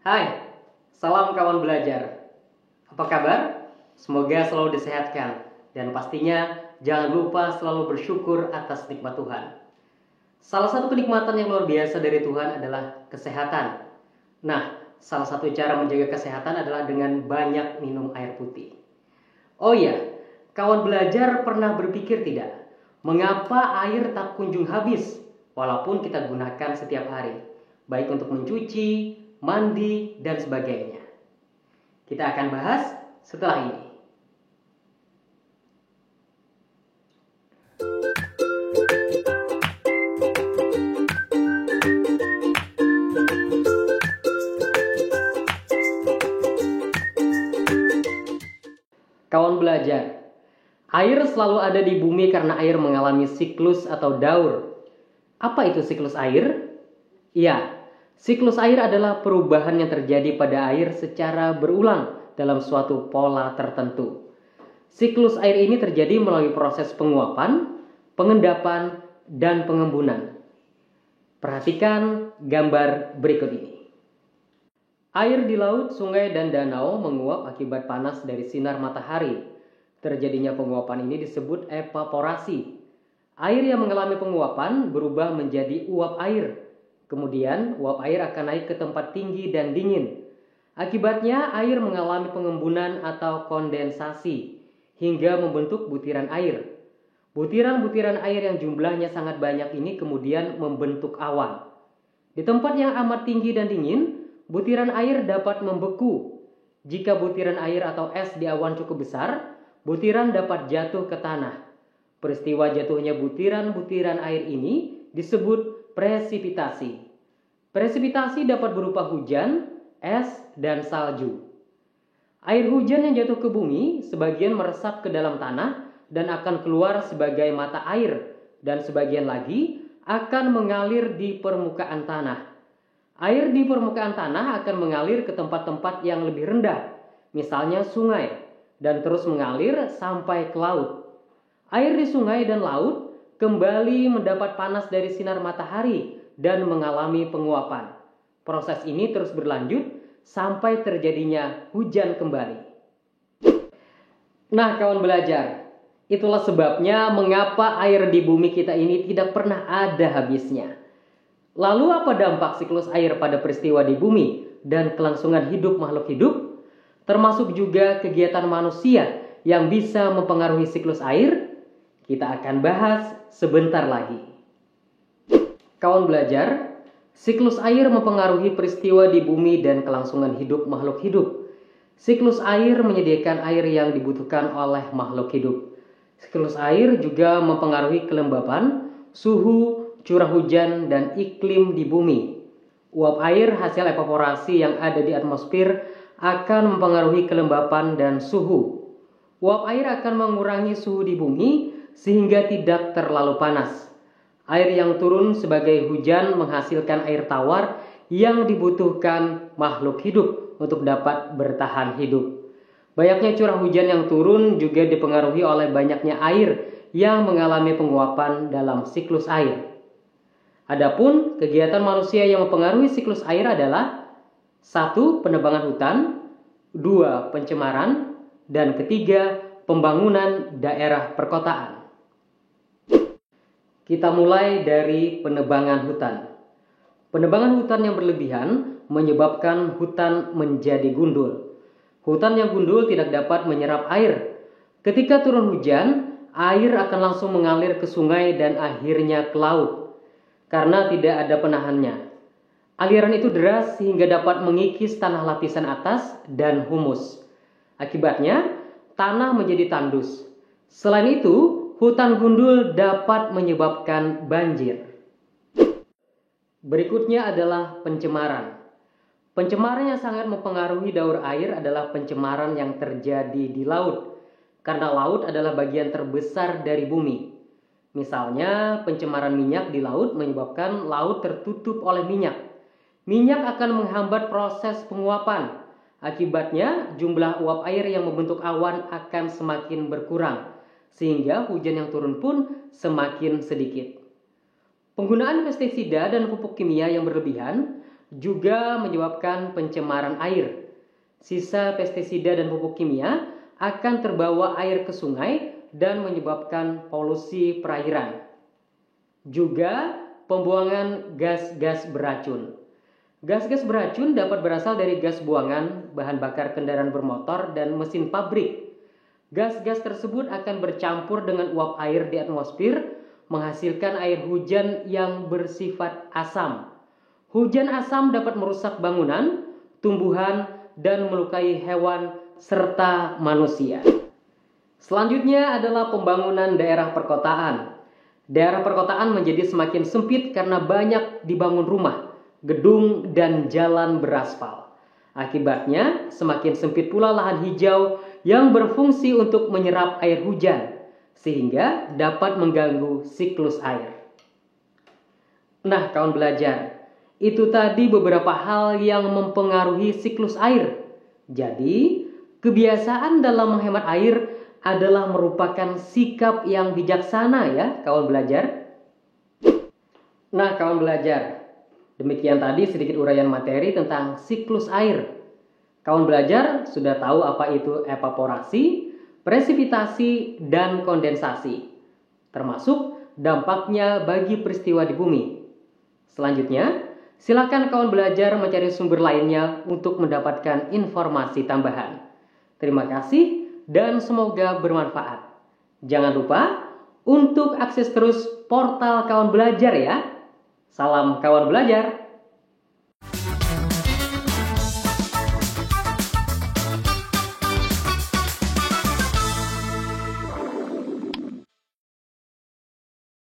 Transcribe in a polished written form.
Hai, salam kawan belajar. Apa kabar? Semoga selalu disehatkan dan pastinya jangan lupa selalu bersyukur atas nikmat Tuhan. Salah satu kenikmatan yang luar biasa dari Tuhan adalah kesehatan. Nah, salah satu cara menjaga kesehatan adalah dengan banyak minum air putih. Oh iya, kawan belajar pernah berpikir tidak? Mengapa air tak kunjung habis walaupun kita gunakan setiap hari? Baik untuk mencuci, mandi, dan sebagainya. Kita akan bahas setelah ini. Kawan belajar, air selalu ada di bumi karena air mengalami siklus atau daur. Apa itu siklus air? Ya, siklus air adalah perubahan yang terjadi pada air secara berulang dalam suatu pola tertentu. Siklus air ini terjadi melalui proses penguapan, pengendapan, dan pengembunan. Perhatikan gambar berikut ini. Air di laut, sungai, dan danau menguap akibat panas dari sinar matahari. Terjadinya penguapan ini disebut evaporasi. Air yang mengalami penguapan berubah menjadi uap air. Kemudian, uap air akan naik ke tempat tinggi dan dingin. Akibatnya, air mengalami pengembunan atau kondensasi hingga membentuk butiran air. Butiran-butiran air yang jumlahnya sangat banyak ini kemudian membentuk awan. Di tempat yang amat tinggi dan dingin, butiran air dapat membeku. Jika butiran air atau es di awan cukup besar, butiran dapat jatuh ke tanah. Peristiwa jatuhnya butiran-butiran air ini disebut presipitasi. Presipitasi dapat berupa hujan, es, dan salju. Air hujan yang jatuh ke bumi sebagian meresap ke dalam tanah dan akan keluar sebagai mata air, dan sebagian lagi akan mengalir di permukaan tanah. Air di permukaan tanah akan mengalir ke tempat-tempat yang lebih rendah, misalnya sungai, dan terus mengalir sampai ke laut. Air di sungai dan laut kembali mendapat panas dari sinar matahari dan mengalami penguapan. Proses ini terus berlanjut sampai terjadinya hujan kembali. Nah, kawan belajar, itulah sebabnya mengapa air di bumi kita ini tidak pernah ada habisnya. Lalu apa dampak siklus air pada peristiwa di bumi dan kelangsungan hidup makhluk hidup? Termasuk juga kegiatan manusia yang bisa mempengaruhi siklus air? Kita akan bahas sebentar lagi. Kawan belajar, siklus air mempengaruhi peristiwa di bumi dan kelangsungan hidup makhluk hidup. Siklus air menyediakan air yang dibutuhkan oleh makhluk hidup. Siklus air juga mempengaruhi kelembapan, suhu, curah hujan, dan iklim di bumi. Uap air hasil evaporasi yang ada di atmosfer akan mempengaruhi kelembapan dan suhu. Uap air akan mengurangi suhu di bumi sehingga tidak terlalu panas. Air yang turun sebagai hujan menghasilkan air tawar yang dibutuhkan makhluk hidup untuk dapat bertahan hidup. Banyaknya curah hujan yang turun juga dipengaruhi oleh banyaknya air yang mengalami penguapan dalam siklus air. Adapun kegiatan manusia yang mempengaruhi siklus air adalah 1. Penebangan hutan, 2. Pencemaran, dan ketiga, pembangunan daerah perkotaan. Kita mulai dari penebangan hutan. Penebangan hutan yang berlebihan menyebabkan hutan menjadi gundul. Hutan yang gundul tidak dapat menyerap air. Ketika turun hujan, air akan langsung mengalir ke sungai dan akhirnya ke laut karena tidak ada penahannya. Aliran itu deras sehingga dapat mengikis tanah lapisan atas dan humus. Akibatnya, tanah menjadi tandus. Selain itu, hutan gundul dapat menyebabkan banjir. Berikutnya adalah pencemaran. Pencemaran yang sangat mempengaruhi daur air adalah pencemaran yang terjadi di laut, karena laut adalah bagian terbesar dari bumi. Misalnya, pencemaran minyak di laut menyebabkan laut tertutup oleh minyak. Minyak akan menghambat proses penguapan. Akibatnya, jumlah uap air yang membentuk awan akan semakin berkurang, sehingga hujan yang turun pun semakin sedikit. Penggunaan pestisida dan pupuk kimia yang berlebihan juga menyebabkan pencemaran air. Sisa pestisida dan pupuk kimia akan terbawa air ke sungai dan menyebabkan polusi perairan. Juga pembuangan gas-gas beracun. Gas-gas beracun dapat berasal dari gas buangan, bahan bakar kendaraan bermotor, dan mesin pabrik. Gas-gas tersebut akan bercampur dengan uap air di atmosfer, menghasilkan air hujan yang bersifat asam. Hujan asam dapat merusak bangunan, tumbuhan, dan melukai hewan serta manusia. Selanjutnya adalah pembangunan daerah perkotaan. Daerah perkotaan menjadi semakin sempit karena banyak dibangun rumah, gedung, dan jalan beraspal. Akibatnya, semakin sempit pula lahan hijau yang berfungsi untuk menyerap air hujan, sehingga dapat mengganggu siklus air. Nah, kawan belajar, itu tadi beberapa hal yang mempengaruhi siklus air. Jadi, kebiasaan dalam menghemat air adalah merupakan sikap yang bijaksana ya, kawan belajar. Nah, kawan belajar, demikian tadi sedikit uraian materi tentang siklus air. Kawan belajar sudah tahu apa itu evaporasi, presipitasi, dan kondensasi, termasuk dampaknya bagi peristiwa di bumi. Selanjutnya, silakan kawan belajar mencari sumber lainnya untuk mendapatkan informasi tambahan. Terima kasih dan semoga bermanfaat. Jangan lupa untuk akses terus portal kawan belajar ya. Salam kawan belajar.